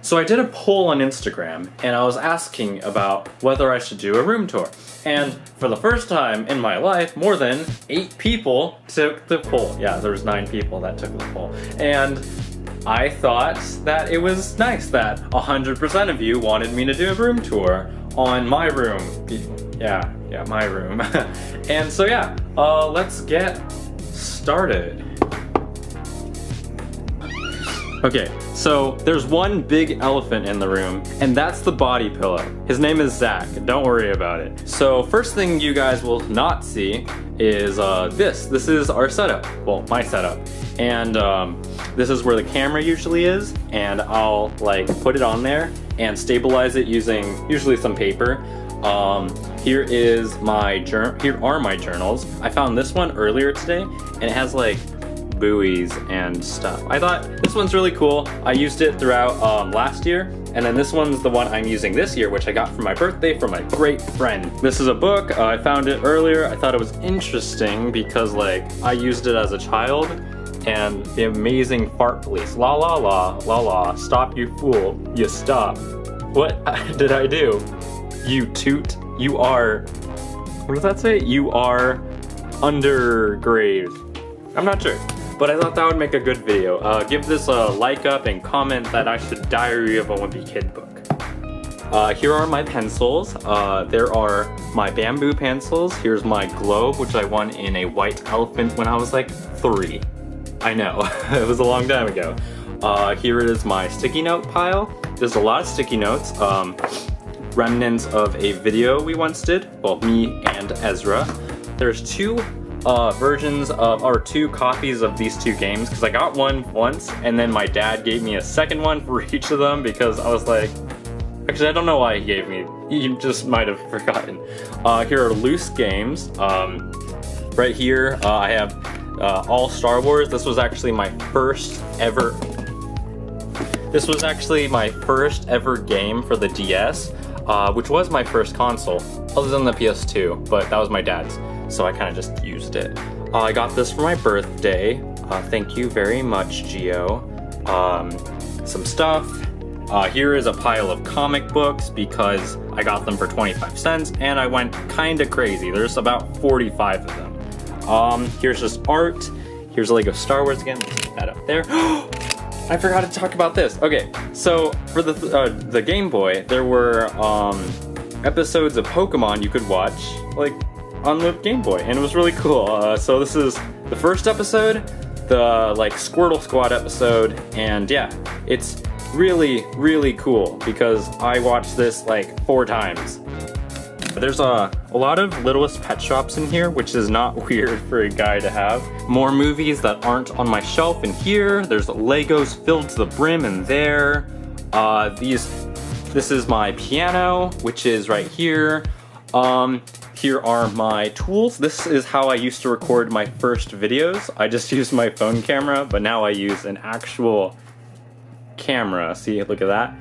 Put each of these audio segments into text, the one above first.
So I did a poll on Instagram and I was asking about whether I should do a room tour. And for the first time in my life, more than 8 people took the poll. Yeah, there was 9 people that took the poll. And I thought that it was nice that 100% of you wanted me to do a room tour on my room. Yeah, my room. And so yeah, let's get started. Okay, so there's one big elephant in the room, and that's the body pillow. His name is Zach, don't worry about it. So first thing you guys will not see is this is our setup. Well, my setup. And this is where the camera usually is, and I'll like put it on there and stabilize it using usually some paper. Here are my journals. I found this one earlier today, and it has like buoys and stuff. I thought this one's really cool. I used it throughout last year, and then this one's the one I'm using this year, which I got for my birthday from a great friend. This is a book. I found it earlier. I thought it was interesting because like I used it as a child, and the amazing fart police. La la la, la la, stop you fool, you stop. What did I do? You toot, you are, what does that say? You are undergrade. I'm not sure, but I thought that would make a good video. Give this a like up and comment that I should Diary of a Wimpy Kid book. Here are my pencils. There are my bamboo pencils. Here's my globe, which I won in a white elephant when I was like 3. I know, it was a long time ago. Here is my sticky note pile. There's a lot of sticky notes. Remnants of a video we once did. Well, me and Ezra. There's 2 versions of, or 2 copies of these 2 games, because I got one once, and then my dad gave me a second one for each of them, because I was like, actually I don't know why he gave me, he just might have forgotten. Here are loose games. Right here I have all Star Wars. This was actually my first ever game for the DS, which was my first console, other than the PS2, but that was my dad's, so I kind of just used it. I got this for my birthday. Thank you very much, Gio. Some stuff. Here is a pile of comic books because I got them for 25 cents and I went kinda crazy. There's about 45 of them. Here's just art. Here's a Lego Star Wars again. Let's put that up there. I forgot to talk about this. Okay, so for the Game Boy, there were episodes of Pokemon you could watch like on the Game Boy, and it was really cool. So this is the first episode, the like Squirtle Squad episode, and yeah, it's really, really cool because I watched this like 4 times. There's a lot of Littlest Pet Shops in here, which is not weird for a guy to have. More movies that aren't on my shelf in here. There's Legos filled to the brim in there. This is my piano, which is right here. Here are my tools. This is how I used to record my first videos. I just used my phone camera, but now I use an actual camera. See, look at that.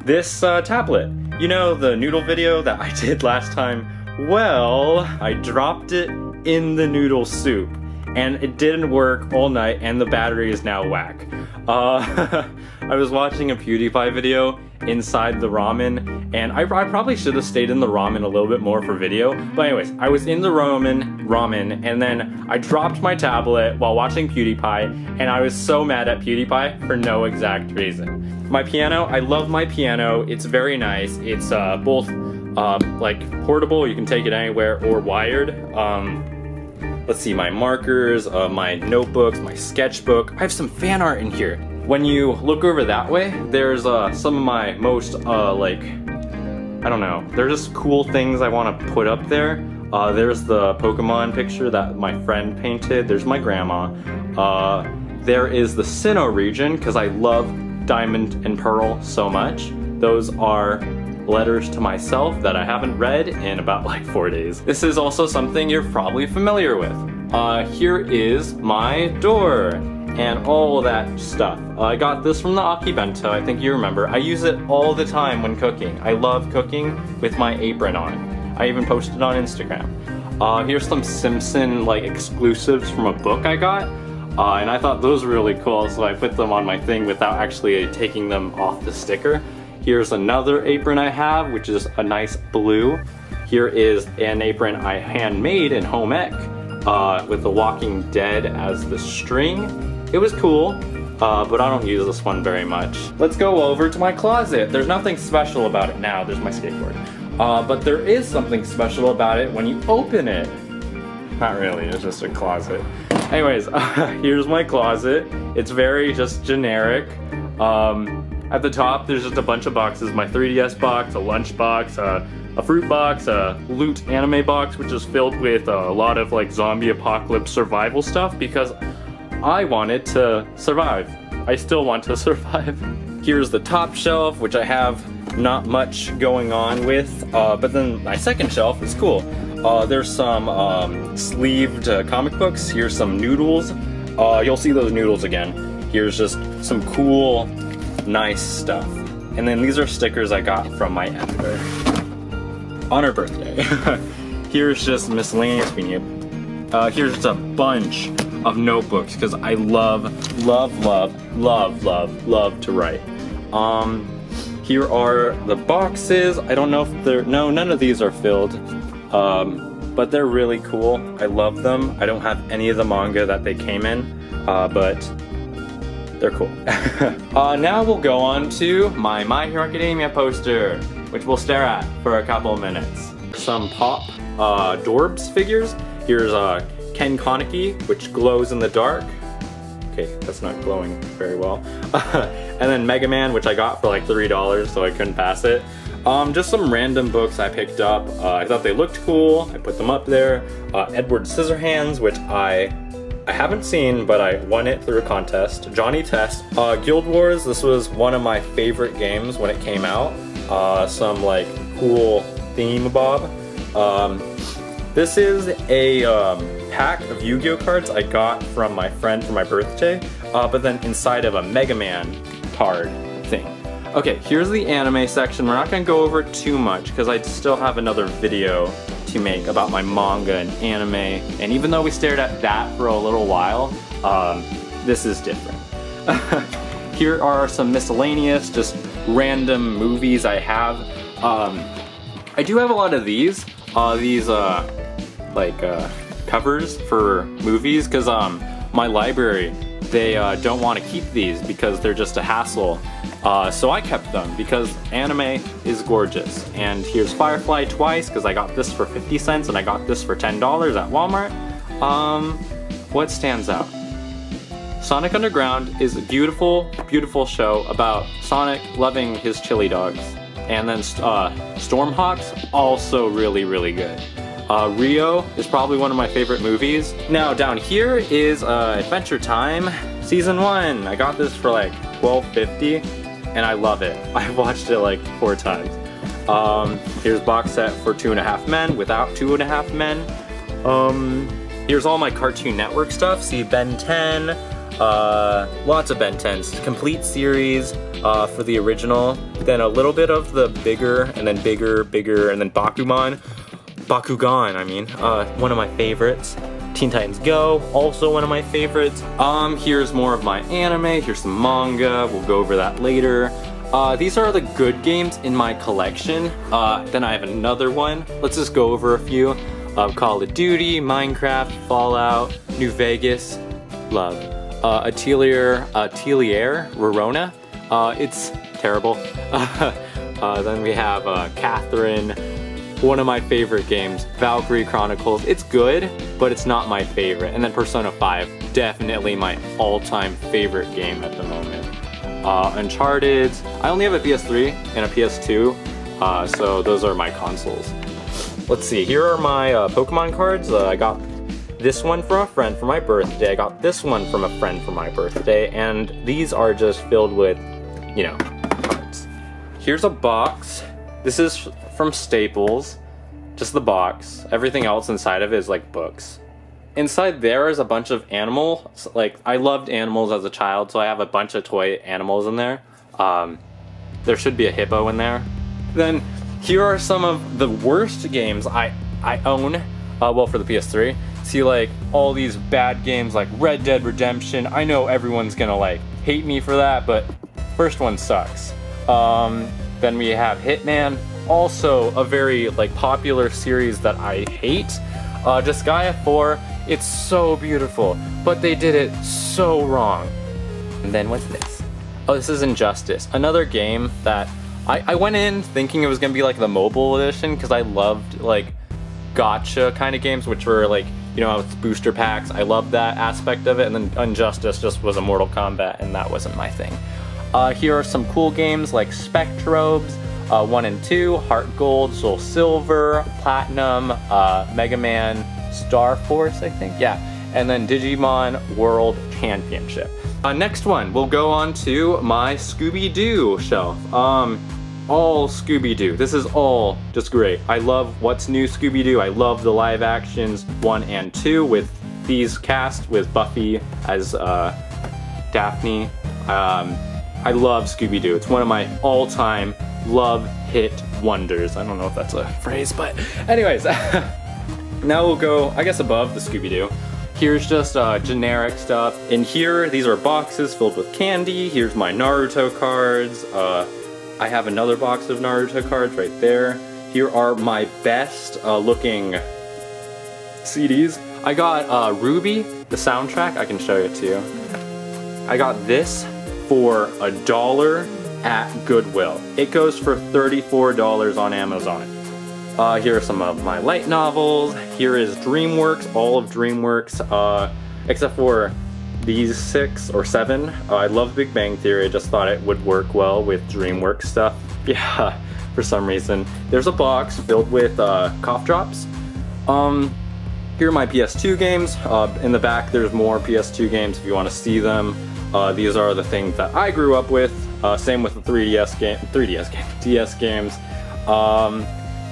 This tablet. You know the noodle video that I did last time? Well, I dropped it in the noodle soup and it didn't work all night and the battery is now whack. I was watching a PewDiePie video inside the ramen, and I probably should have stayed in the ramen a little bit more for video, but anyways, I was in the ramen, and then I dropped my tablet while watching PewDiePie, and I was so mad at PewDiePie for no exact reason. My piano, I love my piano, it's very nice. It's both like portable, you can take it anywhere, or wired. Let's see, my markers, my notebooks, my sketchbook. I have some fan art in here. When you look over that way, there's some of my most, like, I don't know, they're just cool things I want to put up there. There's the Pokemon picture that my friend painted. There's my grandma. There is the Sinnoh region, because I love Diamond and Pearl so much. Those are letters to myself that I haven't read in about like 4 days. This is also something you're probably familiar with. Here is my door and all that stuff. I got this from the Aki Bento, I think you remember. I use it all the time when cooking. I love cooking with my apron on. I even posted on Instagram. Here's some Simpson like exclusives from a book I got. and I thought those were really cool, so I put them on my thing without actually taking them off the sticker. Here's another apron I have, which is a nice blue. Here is an apron I handmade in home ec with The Walking Dead as the string. It was cool, but I don't use this one very much. Let's go over to my closet. There's nothing special about it now. There's my skateboard. But there is something special about it when you open it. Not really, it's just a closet. Anyways, here's my closet. It's very just generic. At the top, there's just a bunch of boxes. My 3DS box, a lunch box, a fruit box, a loot anime box, which is filled with a lot of like zombie apocalypse survival stuff because I wanted to survive. I still want to survive. Here's the top shelf, which I have not much going on with, but then my second shelf is cool. There's some sleeved comic books. Here's some noodles. You'll see those noodles again. Here's just some cool, nice stuff. And then these are stickers I got from my editor on her birthday. Here's just miscellaneous media. Here's just a bunch of notebooks because I love to write. Here are the boxes. I don't know if they're, no, none of these are filled, but they're really cool. I love them. I don't have any of the manga that they came in, but they're cool. Now we'll go on to my My Hero Academia poster, which we'll stare at for a couple of minutes. Some Pop Dorbs figures. Here's Ken Kaneki, which glows in the dark. Okay, that's not glowing very well. And then Mega Man, which I got for like $3, so I couldn't pass it. Just some random books I picked up. I thought they looked cool. I put them up there. Edward Scissorhands, which I haven't seen, but I won it through a contest. Johnny Test. Guild Wars, this was one of my favorite games when it came out. Some like cool theme bob. This is a pack of Yu-Gi-Oh cards I got from my friend for my birthday, but then inside of a Mega Man card thing. Okay, here's the anime section. We're not gonna go over too much because I still have another video to make about my manga and anime, and even though we stared at that for a little while, this is different. Here are some miscellaneous, just random movies I have. I do have a lot of these covers for movies, because my library, they don't want to keep these because they're just a hassle. So I kept them because anime is gorgeous. And here's Firefly twice because I got this for 50 cents and I got this for $10 at Walmart. What stands out? Sonic Underground is a beautiful, beautiful show about Sonic loving his chili dogs. And then Stormhawks, also really, really good. Rio is probably one of my favorite movies. Now down here is Adventure Time Season 1. I got this for like $12.50 and I love it. I've watched it like 4 times. Here's box set for 2.5 Men without 2.5 Men. Here's all my Cartoon Network stuff. See Ben 10, lots of Ben 10s. Complete series for the original. Then a little bit of the bigger, and then bigger, and then Bakugan, I mean, one of my favorites. Teen Titans Go, also one of my favorites. Here's more of my anime, here's some manga, we'll go over that later. These are the good games in my collection. Then I have another one. Let's just go over a few. Call of Duty, Minecraft, Fallout, New Vegas, love. Atelier Rorona, it's terrible. Then we have Catherine, one of my favorite games, Valkyrie Chronicles. It's good, but it's not my favorite. And then Persona 5, definitely my all-time favorite game at the moment. Uncharted, I only have a PS3 and a PS2, so those are my consoles. Let's see, here are my Pokemon cards. I got this one from a friend for my birthday, I got this one from a friend for my birthday, and these are just filled with, you know, cards. Here's a box. This is from Staples, just the box. Everything else inside of it is like books. Inside there is a bunch of animals. Like, I loved animals as a child, so I have a bunch of toy animals in there. There should be a hippo in there. Then here are some of the worst games I own, well, for the PS3. see like all these bad games like Red Dead Redemption. I know everyone's gonna like hate me for that, but first one sucks. Then we have Hitman, also a very like popular series that I hate. Disgaea 4, it's so beautiful, but they did it so wrong. And then what's this? Oh, this is Injustice, another game that I went in thinking it was gonna be like the mobile edition because I loved like gotcha kind of games, which were like, you know, with booster packs. I loved that aspect of it, and then Injustice just was a Mortal Kombat, and that wasn't my thing. Here are some cool games like Spectrobes, 1 and 2, Heart Gold, Soul Silver, Platinum, Mega Man, Star Force, I think, yeah, and then Digimon World Championship. Next one, we'll go on to my Scooby-Doo shelf. All Scooby-Doo. This is all just great. I love What's New Scooby-Doo. I love the live actions 1 and 2 with these cast with Buffy as Daphne. I love Scooby-Doo. It's one of my all-time love hit wonders. I don't know if that's a phrase, but anyways. Now we'll go, I guess, above the Scooby-Doo. Here's just generic stuff. In here, these are boxes filled with candy. Here's my Naruto cards. I have another box of Naruto cards right there. Here are my best looking CDs. I got Ruby, the soundtrack. I can show it to you. I got this for $1 at Goodwill. It goes for $34 on Amazon. Here are some of my light novels. Here is DreamWorks, all of DreamWorks, except for these 6 or 7. I love Big Bang Theory. I just thought it would work well with DreamWorks stuff. Yeah, for some reason. There's a box filled with cough drops. Here are my PS2 games. In the back there's more PS2 games if you want to see them. These are the things that I grew up with. Same with the DS games.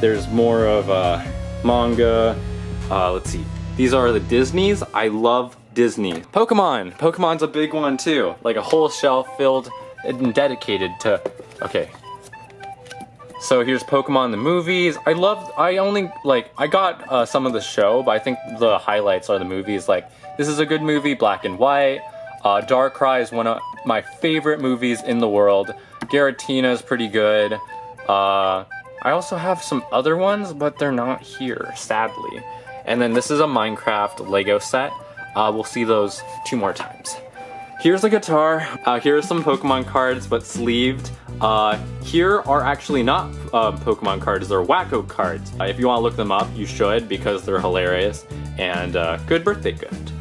There's more of manga. Let's see. These are the Disneys. I love Disney. Pokemon. Pokemon's a big one too. Like a whole shelf filled and dedicated to, okay. So here's Pokemon the movies. I got some of the show, but I think the highlights are the movies. Like, this is a good movie, Black and White. Darkrai is one of my favorite movies in the world. Garatina's pretty good. I also have some other ones, but they're not here, sadly. And then this is a Minecraft Lego set. We'll see those 2 more times. Here's the guitar. Here are some Pokemon cards, but sleeved. Here are actually not Pokemon cards, they're Wacko cards. If you want to look them up, you should, because they're hilarious. And good birthday gift.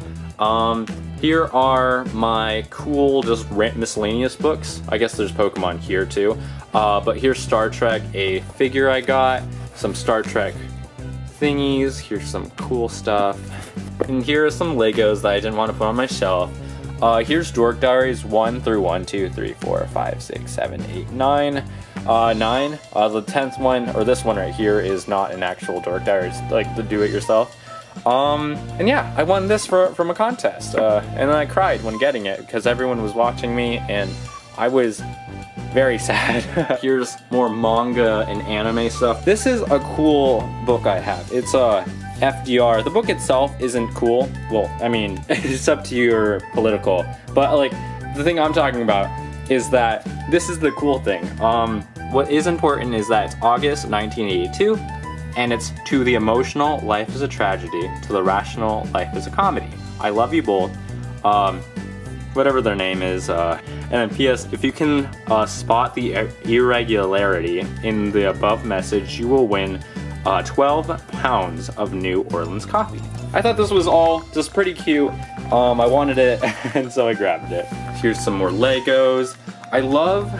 Here are my cool, just miscellaneous books. I guess there's Pokemon here too. But here's Star Trek, a figure I got. Some Star Trek thingies. Here's some cool stuff. And here are some Legos that I didn't want to put on my shelf. Here's Dork Diaries 1 through 1, 2, 3, 4, 5, 6, 7, 8, 9. 9. The 10th one, or this one right here, is not an actual Dork Diaries, like the do-it-yourself. And yeah, I won this from a contest, and then I cried when getting it because everyone was watching me and I was very sad. Here's more manga and anime stuff. This is a cool book I have. It's FDR. The book itself isn't cool. Well, I mean, it's up to your political, but like the thing I'm talking about is that this is the cool thing. What is important is that it's August 1982. And it's To the Emotional, Life is a Tragedy. To the Rational, Life is a Comedy. I love you both. Whatever their name is. And then P.S. If you can spot the irregularity in the above message, you will win 12 pounds of New Orleans coffee. I thought this was all just pretty cute. I wanted it, and so I grabbed it. Here's some more Legos. I love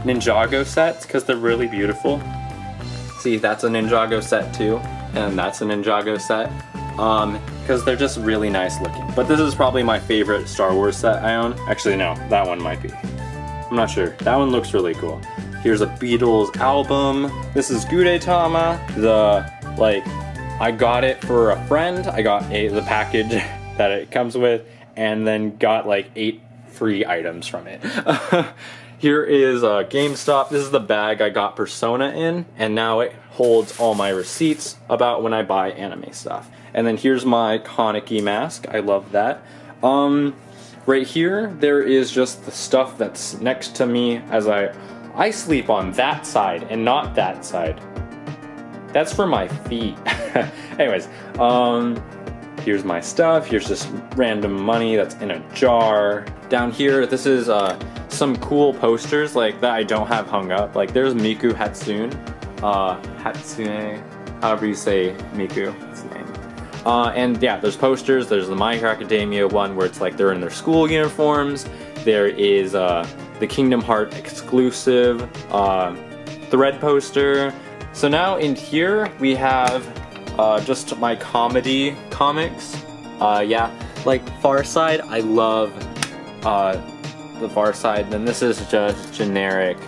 Ninjago sets because they're really beautiful. See, that's a Ninjago set too, and that's a Ninjago set, because they're just really nice looking. But this is probably my favorite Star Wars set I own. Actually, no, that one might be. I'm not sure. That one looks really cool. Here's a Beatles album. This is Gudetama. I got it for a friend. I got the package that it comes with, and then got like 8 free items from it. Here is GameStop. This is the bag I got Persona in, and now it holds all my receipts about when I buy anime stuff. And then here's my Kaneki mask. I love that. Right here, there is just the stuff that's next to me as I sleep on that side and not that side. That's for my feet. Anyways, here's my stuff. Here's just random money that's in a jar. Down here, this is some cool posters like that I don't have hung up. Like there's Miku Hatsune, Hatsune, however you say Miku, that's the name. And yeah, there's posters. There's the My Hero Academia one where it's like they're in their school uniforms. There is the Kingdom Hearts exclusive thread poster. So now in here we have just my comedy comics. Yeah, like Far Side. I love the Far Side. Then this is just generic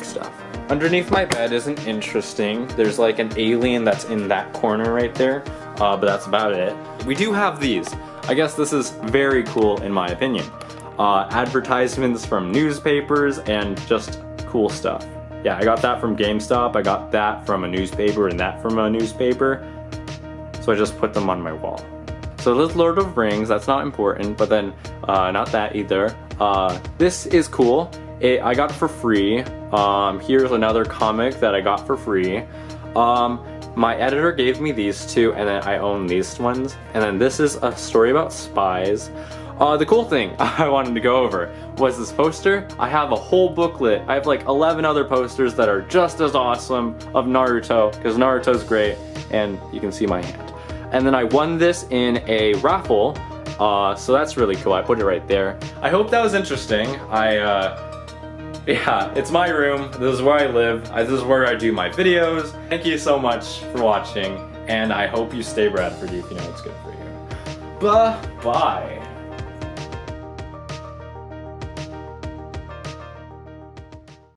stuff. Underneath my bed isn't interesting. There's like an alien that's in that corner right there, but that's about it. We do have these. I guess this is very cool in my opinion. Advertisements from newspapers and just cool stuff. Yeah, I got that from GameStop, I got that from a newspaper and that from a newspaper. So I just put them on my wall. So this Lord of Rings, that's not important, but then not that either. This is cool. I got it for free. Here's another comic that I got for free. My editor gave me these two, and then I own these ones. And then this is a story about spies. The cool thing I wanted to go over was this poster. I have a whole booklet. I have like 11 other posters that are just as awesome of Naruto, because Naruto's great, and you can see my hand. And then I won this in a raffle, so that's really cool. I put it right there. I hope that was interesting. Yeah, it's my room. This is where I live. This is where I do my videos. Thank you so much for watching, and I hope you stay Bradford if you know what's good for you. Bye-bye.